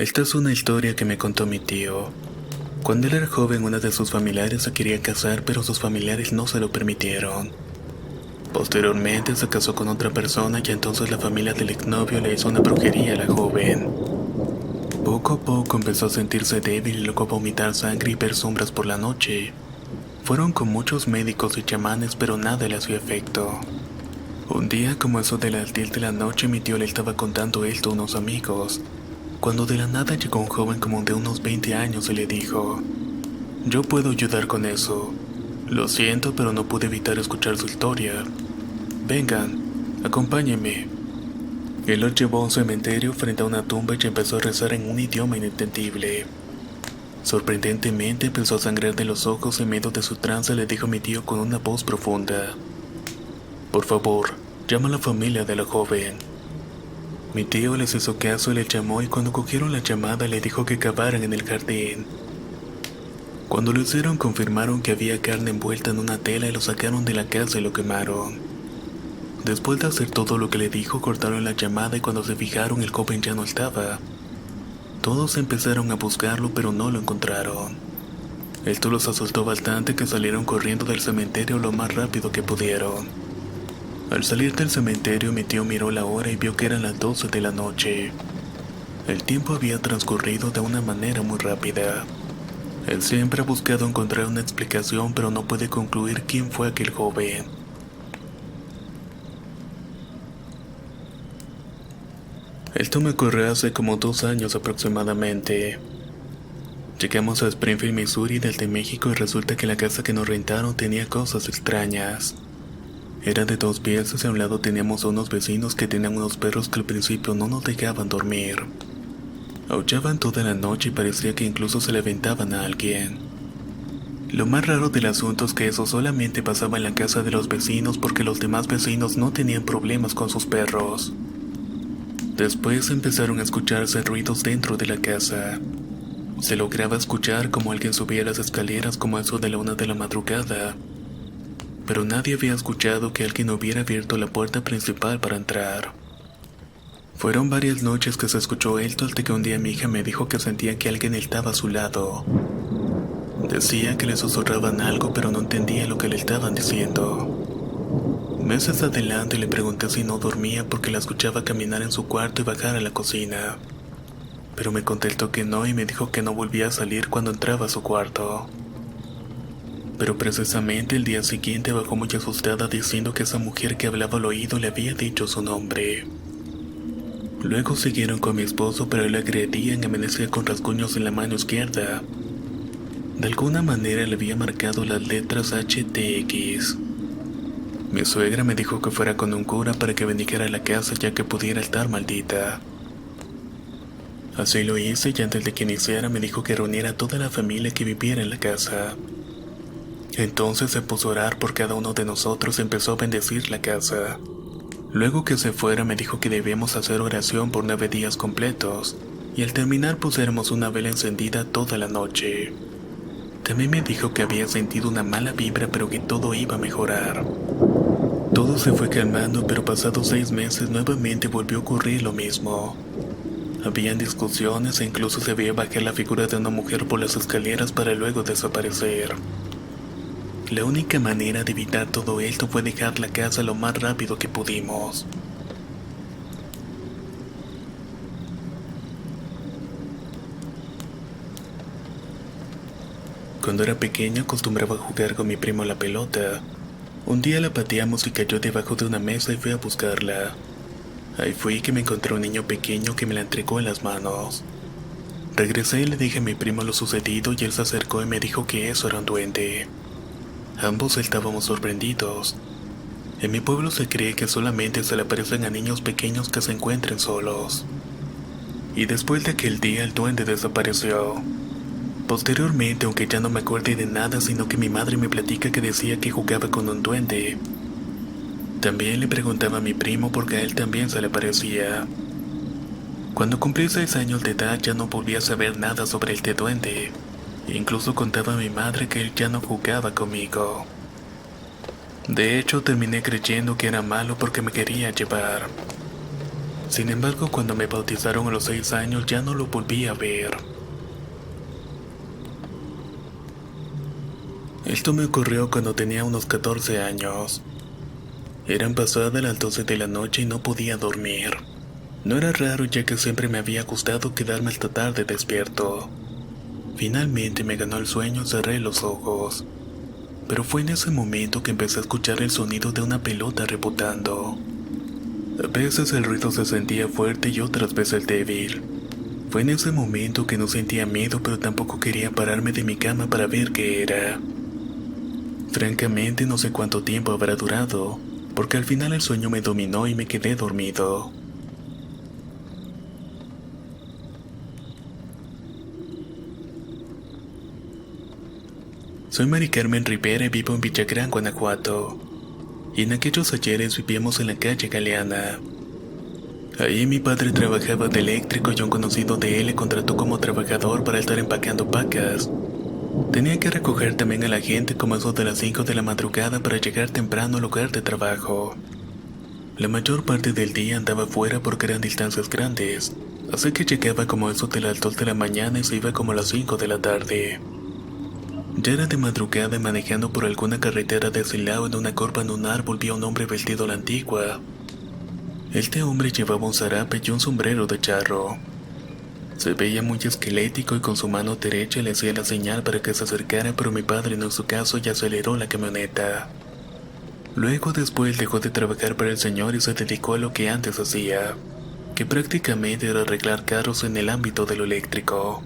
Esta es una historia que me contó mi tío. Cuando él era joven, una de sus familiares se quería casar, pero sus familiares no se lo permitieron. Posteriormente se casó con otra persona y entonces la familia del exnovio le hizo una brujería a la joven. Poco a poco empezó a sentirse débil y luego a vomitar sangre y ver sombras por la noche. Fueron con muchos médicos y chamanes, pero nada le hacía efecto. Un día, como eso de las 10 de la noche, mi tío le estaba contando esto a unos amigos, cuando de la nada llegó un joven como de unos 20 años y le dijo: «Yo puedo ayudar con eso. Lo siento, pero no pude evitar escuchar su historia. Vengan, acompáñenme». Él los llevó a un cementerio frente a una tumba y empezó a rezar en un idioma inentendible. Sorprendentemente empezó a sangrar de los ojos. En medio de su trance le dijo a mi tío con una voz profunda: «Por favor, llama a la familia de la joven». Mi tío les hizo caso y le llamó, y cuando cogieron la llamada le dijo que cavaran en el jardín. Cuando lo hicieron, confirmaron que había carne envuelta en una tela y lo sacaron de la casa y lo quemaron. Después de hacer todo lo que le dijo, cortaron la llamada y cuando se fijaron el joven ya no estaba. Todos empezaron a buscarlo pero no lo encontraron. Esto los asustó bastante que salieron corriendo del cementerio lo más rápido que pudieron. Al salir del cementerio, mi tío miró la hora y vio que eran las 12 de la noche. El tiempo había transcurrido de una manera muy rápida. Él siempre ha buscado encontrar una explicación, pero no puede concluir quién fue aquel joven. Esto me ocurrió hace como 2 años aproximadamente. Llegamos a Springfield, Missouri desde México, y resulta que la casa que nos rentaron tenía cosas extrañas. Era de 2 piezas y a un lado teníamos unos vecinos que tenían unos perros que al principio no nos dejaban dormir. Aullaban toda la noche y parecía que incluso se le aventaban a alguien. Lo más raro del asunto es que eso solamente pasaba en la casa de los vecinos porque los demás vecinos no tenían problemas con sus perros. Después empezaron a escucharse ruidos dentro de la casa. Se lograba escuchar como alguien subía las escaleras como eso de la 1 de la madrugada. Pero nadie había escuchado que alguien hubiera abierto la puerta principal para entrar. Fueron varias noches que se escuchó esto hasta que un día mi hija me dijo que sentía que alguien estaba a su lado. Decía que le susurraban algo, pero no entendía lo que le estaban diciendo. Meses adelante le pregunté si no dormía porque la escuchaba caminar en su cuarto y bajar a la cocina. Pero me contestó que no y me dijo que no volvía a salir cuando entraba a su cuarto. Pero precisamente el día siguiente bajó muy asustada diciendo que esa mujer que hablaba al oído le había dicho su nombre. Luego siguieron con mi esposo, pero él agredía y amanecía con rasguños en la mano izquierda. De alguna manera le había marcado las letras HTX. Mi suegra me dijo que fuera con un cura para que bendijera la casa ya que pudiera estar maldita. Así lo hice y antes de que iniciara me dijo que reuniera a toda la familia que viviera en la casa. Entonces se puso a orar por cada uno de nosotros y empezó a bendecir la casa. Luego que se fuera me dijo que debíamos hacer oración por 9 días completos, y al terminar pusiéramos una vela encendida toda la noche. También me dijo que había sentido una mala vibra pero que todo iba a mejorar. Todo se fue calmando, pero pasados 6 meses nuevamente volvió a ocurrir lo mismo. Habían discusiones e incluso se veía bajar la figura de una mujer por las escaleras para luego desaparecer. La única manera de evitar todo esto fue dejar la casa lo más rápido que pudimos. Cuando era pequeño acostumbraba a jugar con mi primo a la pelota. Un día la pateamos y cayó debajo de una mesa y fui a buscarla. Ahí fui que me encontré un niño pequeño que me la entregó en las manos. Regresé y le dije a mi primo lo sucedido y él se acercó y me dijo que eso era un duende. Ambos estábamos sorprendidos. En mi pueblo se cree que solamente se le aparecen a niños pequeños que se encuentren solos. Y después de aquel día el duende desapareció. Posteriormente, aunque ya no me acuerde de nada, sino que mi madre me platica que decía que jugaba con un duende. También le preguntaba a mi primo porque a él también se le aparecía. Cuando cumplí 6 años de edad ya no volví a saber nada sobre este duende. Incluso contaba a mi madre que él ya no jugaba conmigo. De hecho, terminé creyendo que era malo porque me quería llevar. Sin embargo, cuando me bautizaron a los 6 años ya no lo volví a ver. Esto me ocurrió cuando tenía unos 14 años. Eran pasadas las 12 de la noche y no podía dormir. No era raro ya que siempre me había gustado quedarme hasta tarde despierto. Finalmente me ganó el sueño y cerré los ojos. Pero fue en ese momento que empecé a escuchar el sonido de una pelota rebotando. A veces el ruido se sentía fuerte y otras veces débil. Fue en ese momento que no sentía miedo, pero tampoco quería pararme de mi cama para ver qué era. Francamente no sé cuánto tiempo habrá durado, porque al final el sueño me dominó y me quedé dormido. Soy Mari Carmen Rivera y vivo en Villagrán, Guanajuato. Y en aquellos ayeres vivíamos en la calle Galeana. Ahí mi padre trabajaba de eléctrico y un conocido de él le contrató como trabajador para estar empacando pacas. Tenía que recoger también a la gente como eso de las 5 de la madrugada para llegar temprano al lugar de trabajo. La mayor parte del día andaba fuera porque eran distancias grandes, así que llegaba como eso de las 2 de la mañana y se iba como a las 5 de la tarde. Ya era de madrugada y manejando por alguna carretera de Silao en una curva en un árbol vi a un hombre vestido a la antigua. Este hombre llevaba un zarape y un sombrero de charro. Se veía muy esquelético y con su mano derecha le hacía la señal para que se acercara, pero mi padre en su caso ya aceleró la camioneta. Luego después dejó de trabajar para el señor y se dedicó a lo que antes hacía, que prácticamente era arreglar carros en el ámbito de lo eléctrico.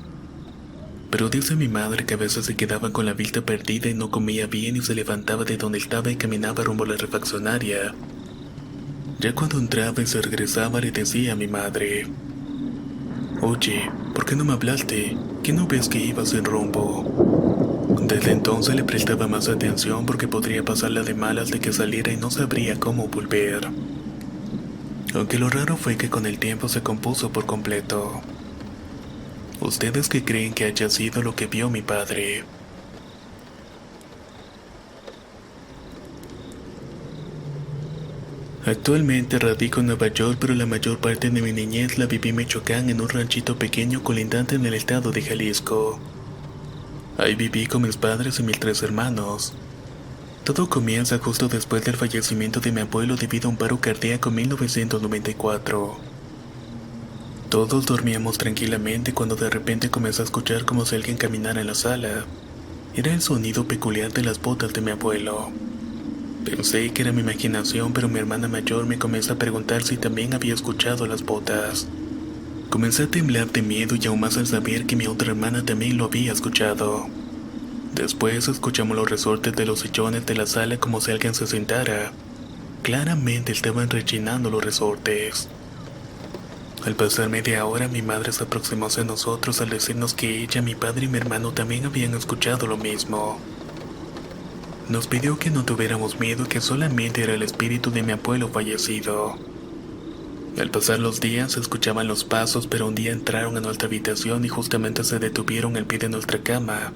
Pero dice mi madre que a veces se quedaba con la vista perdida y no comía bien y se levantaba de donde estaba y caminaba rumbo a la refaccionaria. Ya cuando entraba y se regresaba le decía a mi madre: «Oye, ¿por qué no me hablaste? ¿Qué no ves que ibas sin rumbo?». Desde entonces le prestaba más atención porque podría pasarla de malas de que saliera y no sabría cómo volver. Aunque lo raro fue que con el tiempo se compuso por completo. ¿Ustedes qué creen que haya sido lo que vio mi padre? Actualmente radico en Nueva York, pero la mayor parte de mi niñez la viví en Michoacán, en un ranchito pequeño colindante en el estado de Jalisco. Ahí viví con mis padres y mis 3 hermanos. Todo comienza justo después del fallecimiento de mi abuelo debido a un paro cardíaco en 1994. Todos dormíamos tranquilamente cuando de repente comencé a escuchar como si alguien caminara en la sala. Era el sonido peculiar de las botas de mi abuelo. Pensé que era mi imaginación, pero mi hermana mayor me comenzó a preguntar si también había escuchado las botas. Comencé a temblar de miedo y aún más al saber que mi otra hermana también lo había escuchado. Después escuchamos los resortes de los sillones de la sala como si alguien se sentara. Claramente estaban rechinando los resortes. Al pasar media hora, mi madre se aproximó hacia nosotros al decirnos que ella, mi padre y mi hermano también habían escuchado lo mismo. Nos pidió que no tuviéramos miedo y que solamente era el espíritu de mi abuelo fallecido. Al pasar los días se escuchaban los pasos, pero un día entraron a nuestra habitación y justamente se detuvieron al pie de nuestra cama.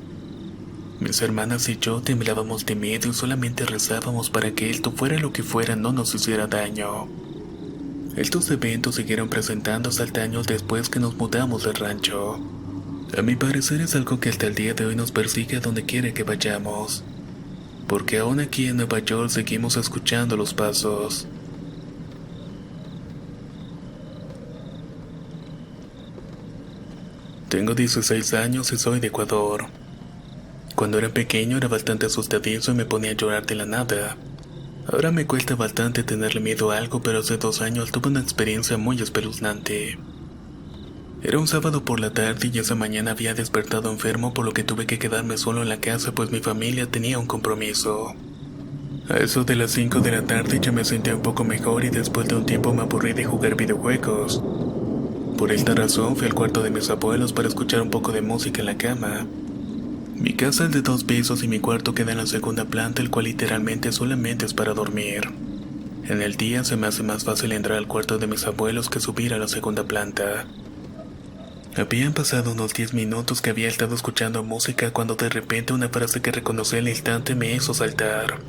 Mis hermanas y yo temblábamos de miedo y solamente rezábamos para que esto, fuera lo que fuera, no nos hiciera daño. Estos eventos siguieron presentándose hasta años después que nos mudamos del rancho. A mi parecer es algo que hasta el día de hoy nos persigue a donde quiera que vayamos, porque aún aquí en Nueva York seguimos escuchando los pasos. Tengo 16 años y soy de Ecuador. Cuando era pequeño era bastante asustadizo y me ponía a llorar de la nada. Ahora me cuesta bastante tenerle miedo a algo, pero hace 2 años tuve una experiencia muy espeluznante. Era un sábado por la tarde y esa mañana había despertado enfermo, por lo que tuve que quedarme solo en la casa pues mi familia tenía un compromiso. A eso de las 5 de la tarde ya me sentía un poco mejor y después de un tiempo me aburrí de jugar videojuegos. Por esta razón fui al cuarto de mis abuelos para escuchar un poco de música en la cama. Mi casa es de 2 pisos y mi cuarto queda en la segunda planta, el cual literalmente solamente es para dormir. En el día se me hace más fácil entrar al cuarto de mis abuelos que subir a la segunda planta. Habían pasado unos 10 minutos que había estado escuchando música cuando de repente una frase que reconocí al instante me hizo saltar.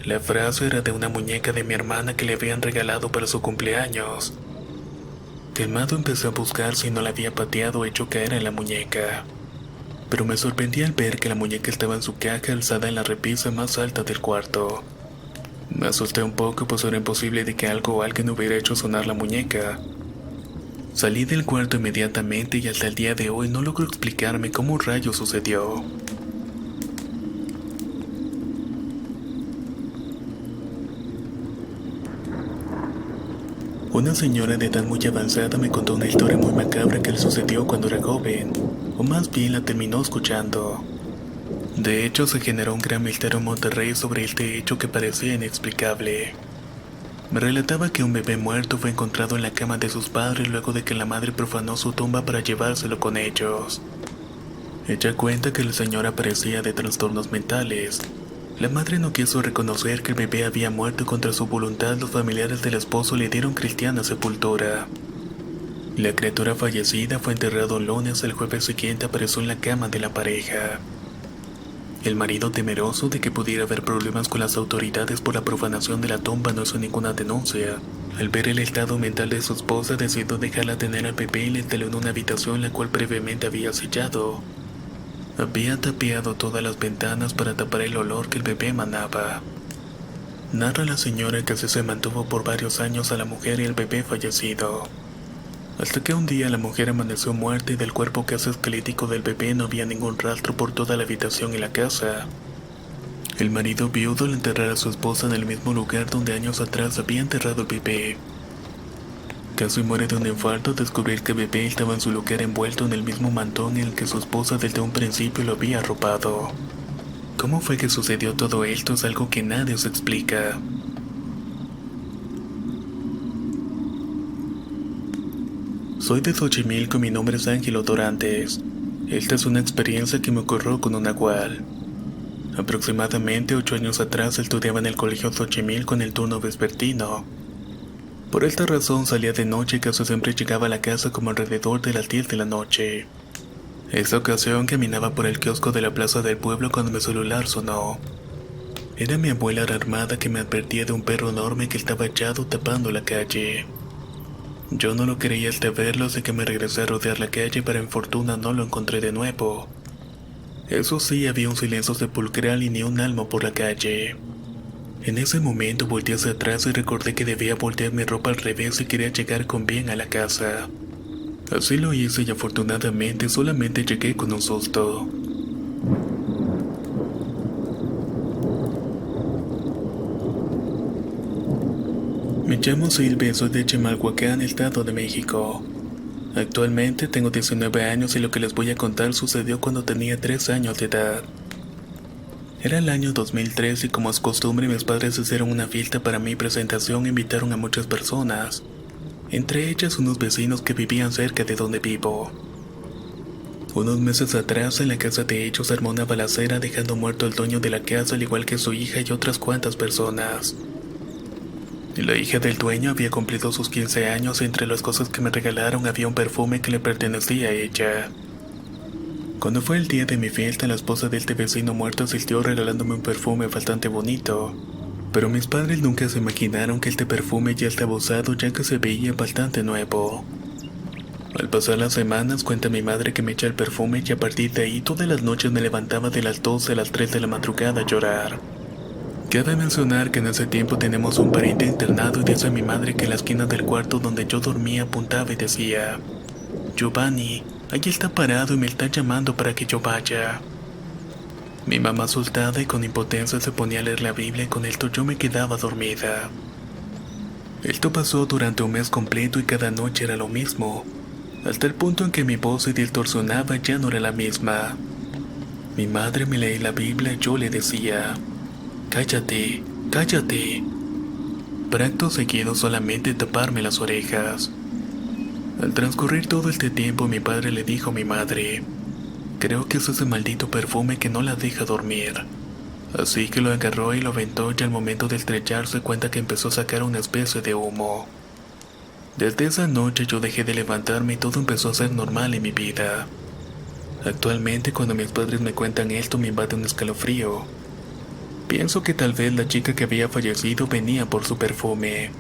La frase era de una muñeca de mi hermana que le habían regalado para su cumpleaños. Calmado empecé a buscar si no la había pateado o hecho caer en la muñeca. Pero me sorprendí al ver que la muñeca estaba en su caja alzada en la repisa más alta del cuarto. Me asusté un poco, pues era imposible de que algo o alguien hubiera hecho sonar la muñeca. Salí del cuarto inmediatamente y hasta el día de hoy no logro explicarme cómo rayos sucedió. Una señora de edad muy avanzada me contó una historia muy macabra que le sucedió cuando era joven, o más bien la terminó escuchando. De hecho, se generó un gran misterio en Monterrey sobre este hecho que parecía inexplicable. Me relataba que un bebé muerto fue encontrado en la cama de sus padres luego de que la madre profanó su tumba para llevárselo con ellos. Ella cuenta que la señora padecía de trastornos mentales. La madre no quiso reconocer que el bebé había muerto y contra su voluntad los familiares del esposo le dieron cristiana sepultura. La criatura fallecida fue enterrado el lunes, el jueves siguiente apareció en la cama de la pareja. El marido, temeroso de que pudiera haber problemas con las autoridades por la profanación de la tumba, no hizo ninguna denuncia. Al ver el estado mental de su esposa, decidió dejarla tener al bebé y le instaló en una habitación la cual previamente había sellado. Había tapiado todas las ventanas para tapar el olor que el bebé emanaba. Narra la señora que así se mantuvo por varios años a la mujer y el bebé fallecido. Hasta que un día la mujer amaneció muerta y del cuerpo casi esquelético del bebé no había ningún rastro por toda la habitación y la casa. El marido viudo al enterrar a su esposa en el mismo lugar donde años atrás había enterrado el bebé. Casi muere de un infarto al descubrir que el bebé estaba en su lugar envuelto en el mismo mantón en el que su esposa desde un principio lo había arropado. ¿Cómo fue que sucedió todo esto? Es algo que nadie se explica. Soy de Xochimilco y mi nombre es Ángelo Dorantes. Esta es una experiencia que me ocurrió con un nahual. Aproximadamente 8 años atrás estudiaba en el colegio Xochimilco en el turno vespertino. Por esta razón salía de noche y casi siempre llegaba a la casa como alrededor de las 10 de la noche. Esta ocasión caminaba por el kiosco de la plaza del pueblo cuando mi celular sonó. Era mi abuela alarmada que me advertía de un perro enorme que estaba echado tapando la calle. Yo no lo creía hasta verlo, así que me regresé a rodear la calle, pero en fortuna no lo encontré de nuevo. Eso sí, había un silencio sepulcral y ni un alma por la calle. En ese momento volteé hacia atrás y recordé que debía voltear mi ropa al revés si quería llegar con bien a la casa. Así lo hice y afortunadamente solamente llegué con un susto. Me llamo Silvia y soy de Chimalhuacán, Estado de México. Actualmente tengo 19 años y lo que les voy a contar sucedió cuando tenía 3 años de edad. Era el año 2003 y como es costumbre mis padres hicieron una fiesta para mi presentación e invitaron a muchas personas, entre ellas unos vecinos que vivían cerca de donde vivo. Unos meses atrás en la casa de ellos se armó una balacera dejando muerto el dueño de la casa al igual que su hija y otras cuantas personas. La hija del dueño había cumplido sus 15 años y entre las cosas que me regalaron había un perfume que le pertenecía a ella. Cuando fue el día de mi fiesta, la esposa de este vecino muerto asistió regalándome un perfume bastante bonito, pero mis padres nunca se imaginaron que este perfume ya estaba usado ya que se veía bastante nuevo. Al pasar las semanas, cuenta mi madre que me echa el perfume y a partir de ahí todas las noches me levantaba de las 12 a las 3 de la madrugada a llorar. Cabe mencionar que en ese tiempo tenemos un pariente internado y dice mi madre que en la esquina del cuarto donde yo dormía apuntaba y decía: Giovanni, allí está parado y me está llamando para que yo vaya. Mi mamá asustada y con impotencia se ponía a leer la Biblia y con esto yo me quedaba dormida. Esto pasó durante un mes completo y cada noche era lo mismo, hasta el punto en que mi voz se distorsionaba y ya no era la misma. Mi madre me leía la Biblia y yo le decía: cállate, cállate. Para acto seguido solamente taparme las orejas. Al transcurrir todo este tiempo mi padre le dijo a mi madre: creo que es ese maldito perfume que no la deja dormir. Así que lo agarró y lo aventó y al momento de estrellarse cuenta que empezó a sacar una especie de humo. Desde esa noche yo dejé de levantarme y todo empezó a ser normal en mi vida. Actualmente cuando mis padres me cuentan esto me invade un escalofrío. Pienso que tal vez la chica que había fallecido venía por su perfume.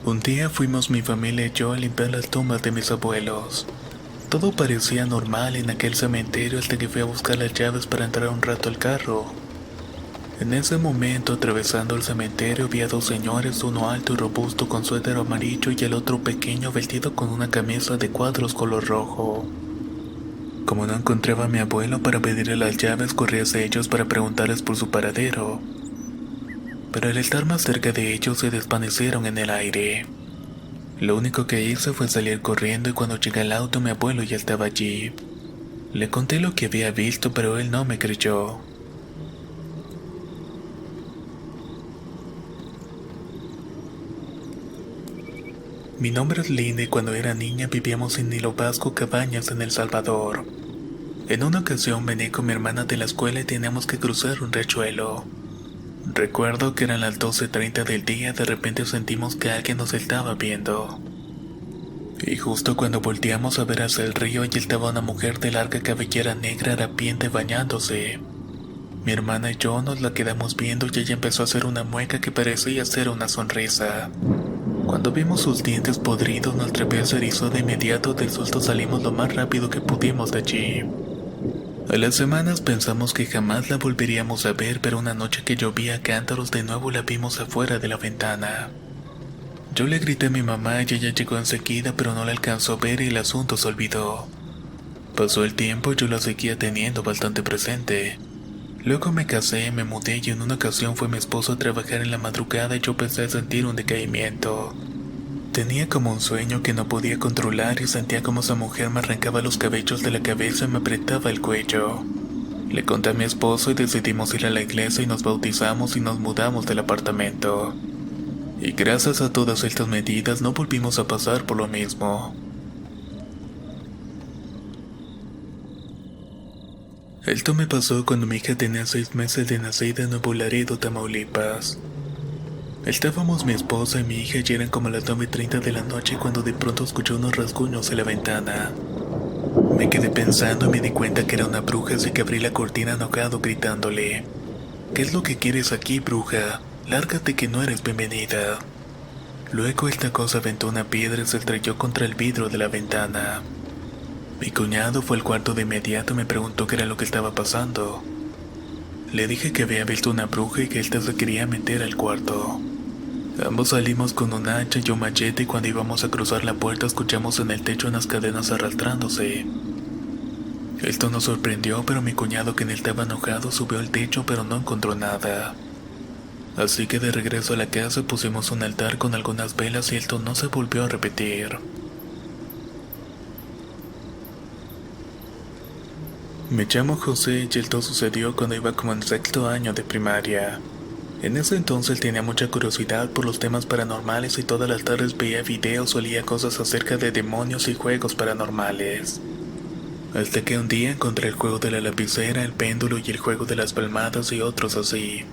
Un día fuimos mi familia y yo a limpiar las tumbas de mis abuelos. Todo parecía normal en aquel cementerio hasta que fui a buscar las llaves para entrar un rato al carro. En ese momento, atravesando el cementerio, vi a dos señores, uno alto y robusto con suéter amarillo y el otro pequeño vestido con una camisa de cuadros color rojo. Como no encontraba a mi abuelo para pedirle las llaves, corrí hacia ellos para preguntarles por su paradero. Pero al estar más cerca de ellos se desvanecieron en el aire. Lo único que hice fue salir corriendo y cuando llegué al auto mi abuelo ya estaba allí. Le conté lo que había visto, pero él no me creyó. Mi nombre es Linda y cuando era niña vivíamos en Nilo Vasco, Cabañas, en El Salvador. En una ocasión vení con mi hermana de la escuela y teníamos que cruzar un riachuelo. Recuerdo que eran las 12:30 del día, de repente sentimos que alguien nos estaba viendo. Y justo cuando volteamos a ver hacia el río, allí estaba una mujer de larga cabellera negra harapienta bañándose. Mi hermana y yo nos la quedamos viendo y ella empezó a hacer una mueca que parecía ser una sonrisa. Cuando vimos sus dientes podridos, nuestra piel se erizó de inmediato. Del susto salimos lo más rápido que pudimos de allí. A las semanas pensamos que jamás la volveríamos a ver, pero una noche que llovía a cántaros de nuevo la vimos afuera de la ventana. Yo le grité a mi mamá y ella llegó enseguida, pero no la alcanzó a ver y el asunto se olvidó. Pasó el tiempo y yo la seguía teniendo bastante presente. Luego me casé, me mudé y en una ocasión fue mi esposo a trabajar en la madrugada y yo empecé a sentir un decaimiento. Tenía como un sueño que no podía controlar y sentía como esa mujer me arrancaba los cabellos de la cabeza y me apretaba el cuello. Le conté a mi esposo y decidimos ir a la iglesia y nos bautizamos y nos mudamos del apartamento. Y gracias a todas estas medidas no volvimos a pasar por lo mismo. Esto me pasó cuando mi hija tenía 6 meses de nacida en Nuevo Laredo, Tamaulipas. Estábamos mi esposa y mi hija y eran como las 9:30 de la noche cuando de pronto escuché unos rasguños en la ventana. Me quedé pensando y me di cuenta que era una bruja, así que abrí la cortina enojado gritándole: ¿Qué es lo que quieres aquí, bruja? Lárgate que no eres bienvenida. Luego esta cosa aventó una piedra y se estrelló contra el vidrio de la ventana. Mi cuñado fue al cuarto de inmediato y me preguntó qué era lo que estaba pasando. Le dije que había visto una bruja y que ésta se quería meter al cuarto. Ambos salimos con un hacha y un machete y cuando íbamos a cruzar la puerta escuchamos en el techo unas cadenas arrastrándose. Esto nos sorprendió, pero mi cuñado, que estaba enojado, subió al techo pero no encontró nada. Así que de regreso a la casa pusimos un altar con algunas velas y esto no se volvió a repetir. Me llamo José y esto sucedió cuando iba como en 6º año de primaria. En ese entonces tenía mucha curiosidad por los temas paranormales y todas las tardes veía videos o leía cosas acerca de demonios y juegos paranormales. Hasta que un día encontré el juego de la lapicera, el péndulo y el juego de las palmadas y otros así.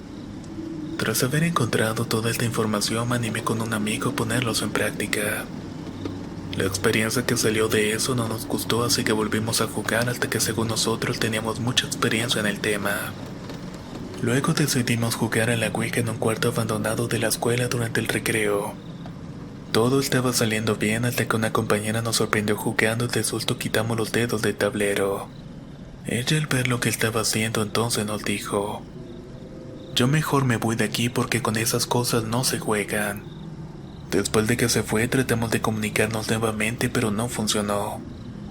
Tras haber encontrado toda esta información me animé con un amigo a ponerlos en práctica. La experiencia que salió de eso no nos gustó, así que volvimos a jugar hasta que según nosotros teníamos mucha experiencia en el tema. Luego decidimos jugar a la Ouija en un cuarto abandonado de la escuela durante el recreo. Todo estaba saliendo bien hasta que una compañera nos sorprendió jugando y de susto quitamos los dedos del tablero. Ella, al ver lo que estaba haciendo, entonces nos dijo: yo mejor me voy de aquí porque con esas cosas no se juegan. Después de que se fue tratamos de comunicarnos nuevamente pero no funcionó.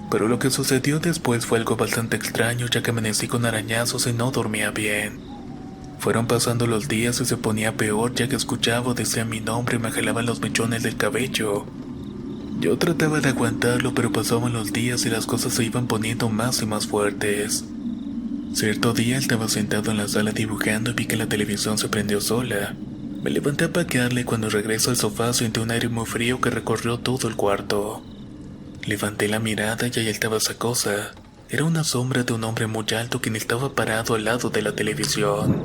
Pero lo que sucedió después fue algo bastante extraño, ya que amanecí con arañazos y no dormía bien. Fueron pasando los días y se ponía peor, ya que escuchaba o decía mi nombre y me jalaban los mechones del cabello. Yo trataba de aguantarlo, pero pasaban los días y las cosas se iban poniendo más y más fuertes. Cierto día estaba sentado en la sala dibujando y vi que la televisión se prendió sola. Me levanté a apagarla y cuando regreso al sofá sentí un aire muy frío que recorrió todo el cuarto. Levanté la mirada y ahí estaba esa cosa. Era una sombra de un hombre muy alto quien estaba parado al lado de la televisión.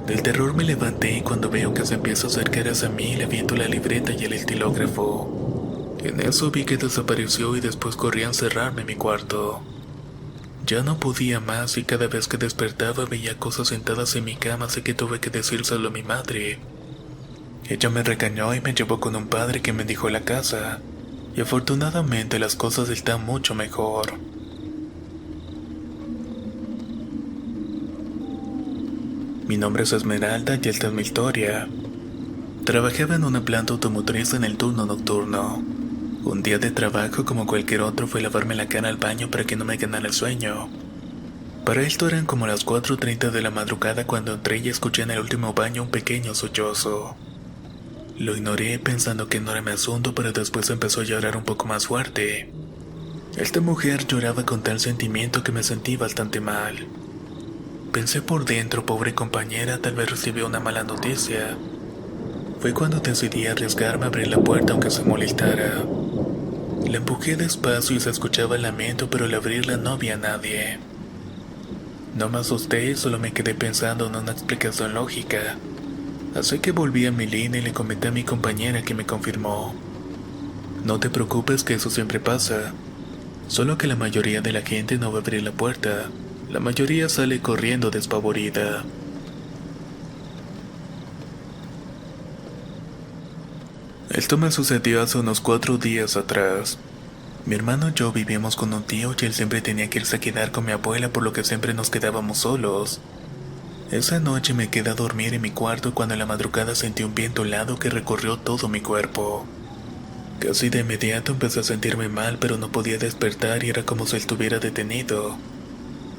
Del terror me levanté y cuando veo que se empieza a acercar hacia mí le aviento la libreta y el estilógrafo. En eso vi que desapareció y después corrí a encerrarme en mi cuarto. Ya no podía más y cada vez que despertaba veía cosas sentadas en mi cama, así que tuve que decírselo a mi madre. Ella me regañó y me llevó con un padre que me dijo la casa, y afortunadamente las cosas están mucho mejor. Mi nombre es Esmeralda y esta es mi historia. Trabajaba en una planta automotriz en el turno nocturno. Un día de trabajo como cualquier otro fue lavarme la cara al baño para que no me ganara el sueño. Para esto eran como las 4:30 de la madrugada cuando entré y escuché en el último baño un pequeño sollozo. Lo ignoré pensando que no era mi asunto, pero después empezó a llorar un poco más fuerte. Esta mujer lloraba con tal sentimiento que me sentí bastante mal. Pensé por dentro, pobre compañera, tal vez recibió una mala noticia. Fue cuando decidí arriesgarme a abrir la puerta aunque se molestara. La empujé despacio y se escuchaba el lamento, pero al abrirla no había nadie. No me asusté, solo me quedé pensando en una explicación lógica. Así que volví a mi línea y le comenté a mi compañera, que me confirmó. No te preocupes, que eso siempre pasa. Solo que la mayoría de la gente no va a abrir la puerta. La mayoría sale corriendo despavorida. Esto me sucedió hace unos 4 días atrás. Mi hermano y yo vivíamos con un tío y él siempre tenía que irse a quedar con mi abuela, por lo que siempre nos quedábamos solos. Esa noche me quedé a dormir en mi cuarto cuando en la madrugada sentí un viento helado que recorrió todo mi cuerpo. Casi de inmediato empecé a sentirme mal, pero no podía despertar y era como si estuviera detenido.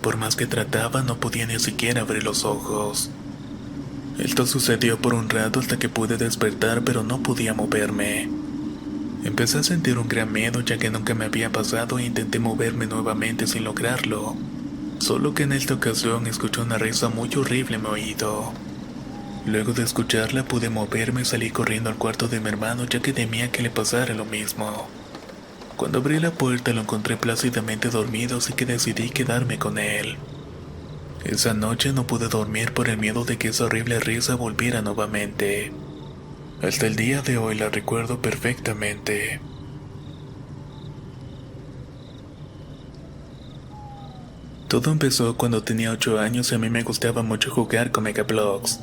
Por más que trataba, no podía ni siquiera abrir los ojos. Esto sucedió por un rato hasta que pude despertar, pero no podía moverme. Empecé a sentir un gran miedo, ya que nunca me había pasado, e intenté moverme nuevamente sin lograrlo. Solo que en esta ocasión escuché una risa muy horrible en mi oído. Luego de escucharla pude moverme y salí corriendo al cuarto de mi hermano, ya que temía que le pasara lo mismo. Cuando abrí la puerta lo encontré plácidamente dormido, así que decidí quedarme con él. Esa noche no pude dormir por el miedo de que esa horrible risa volviera nuevamente. Hasta el día de hoy la recuerdo perfectamente. Todo empezó cuando tenía 8 años y a mí me gustaba mucho jugar con Megablocks.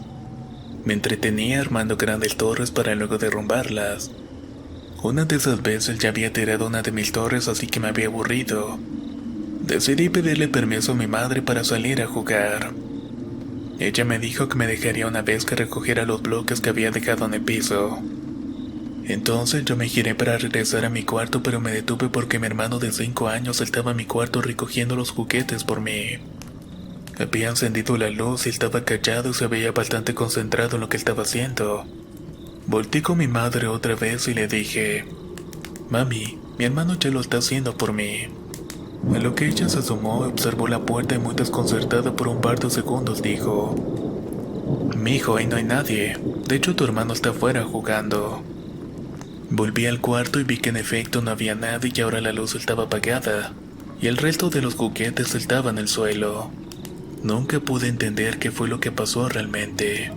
Me entretenía armando grandes torres para luego derrumbarlas. Una de esas veces ya había tirado una de mis torres, así que me había aburrido. Decidí pedirle permiso a mi madre para salir a jugar. Ella me dijo que me dejaría una vez que recogiera los bloques que había dejado en el piso. Entonces yo me giré para regresar a mi cuarto, pero me detuve porque mi hermano de 5 años estaba en mi cuarto recogiendo los juguetes por mí. Había encendido la luz y estaba callado y se veía bastante concentrado en lo que estaba haciendo. Volté con mi madre otra vez y le dije: «Mami, mi hermano ya lo está haciendo por mí». A lo que ella se asomó, observó la puerta y muy desconcertada por un par de segundos dijo: «Mijo, ahí no hay nadie. De hecho, tu hermano está afuera jugando». Volví al cuarto y vi que en efecto no había nadie y ahora la luz estaba apagada, y el resto de los juguetes estaba en el suelo. Nunca pude entender qué fue lo que pasó realmente.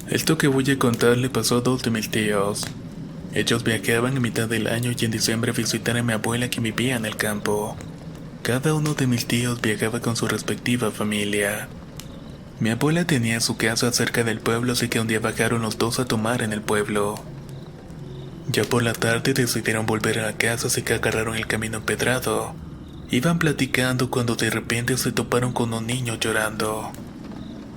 Esto que voy a contar le pasó a 2 de mis tíos. Ellos viajaban en mitad del año y en diciembre a visitar a mi abuela que vivía en el campo. Cada uno de mis tíos viajaba con su respectiva familia. Mi abuela tenía su casa cerca del pueblo, así que un día bajaron los dos a tomar en el pueblo. Ya por la tarde decidieron volver a la casa, así que agarraron el camino empedrado. Iban platicando cuando de repente se toparon con un niño llorando.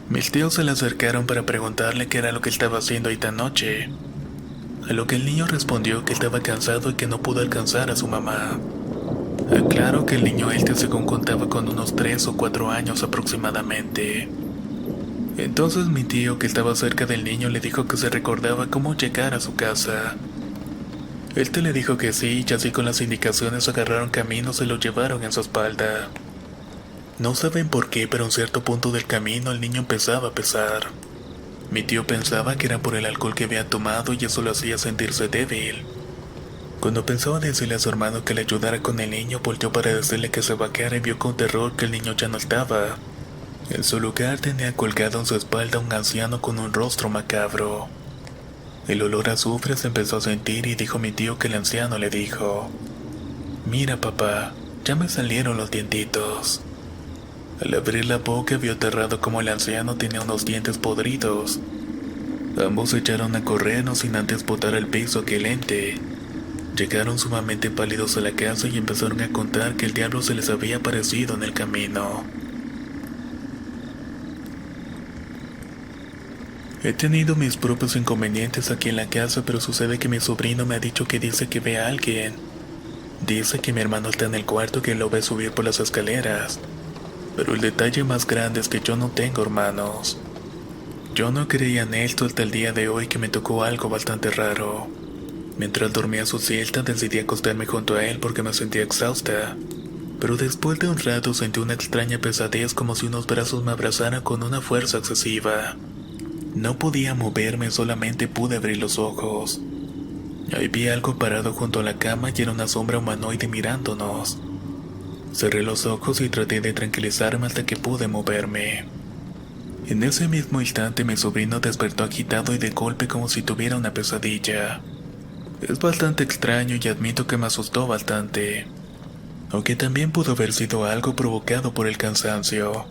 Mis tíos se le acercaron para preguntarle qué era lo que estaba haciendo ahí tan noche. A lo que el niño respondió que estaba cansado y que no pudo alcanzar a su mamá. Aclaro que el niño según contaba con unos 3 o 4 años aproximadamente. Entonces mi tío, que estaba cerca del niño, le dijo que se recordaba cómo llegar a su casa. Le dijo que sí, y así con las indicaciones agarraron camino y se lo llevaron en su espalda. No saben por qué, pero en cierto punto del camino el niño empezaba a pesar. Mi tío pensaba que era por el alcohol que había tomado y eso lo hacía sentirse débil. Cuando pensaba decirle a su hermano que le ayudara con el niño, volteó para decirle que se bajara y vio con terror que el niño ya no estaba. En su lugar tenía colgado en su espalda un anciano con un rostro macabro. El olor a azufre se empezó a sentir y dijo mi tío que el anciano le dijo: «Mira, papá, ya me salieron los dientitos». Al abrir la boca vio aterrado como el anciano tenía unos dientes podridos. Ambos se echaron a correr no sin antes botar al piso aquel ente. Llegaron sumamente pálidos a la casa y empezaron a contar que el diablo se les había aparecido en el camino. He tenido mis propios inconvenientes aquí en la casa, pero sucede que mi sobrino me ha dicho que dice que ve a alguien. Dice que mi hermano está en el cuarto y que lo ve subir por las escaleras. Pero el detalle más grande es que yo no tengo hermanos. Yo no creía en esto hasta el día de hoy que me tocó algo bastante raro. Mientras dormía su siesta decidí acostarme junto a él porque me sentía exhausta. Pero después de un rato sentí una extraña pesadez como si unos brazos me abrazaran con una fuerza excesiva. No podía moverme, solamente pude abrir los ojos. Ahí vi algo parado junto a la cama y era una sombra humanoide mirándonos. Cerré los ojos y traté de tranquilizarme hasta que pude moverme. En ese mismo instante mi sobrino despertó agitado y de golpe como si tuviera una pesadilla. Es bastante extraño y admito que me asustó bastante, aunque también pudo haber sido algo provocado por el cansancio.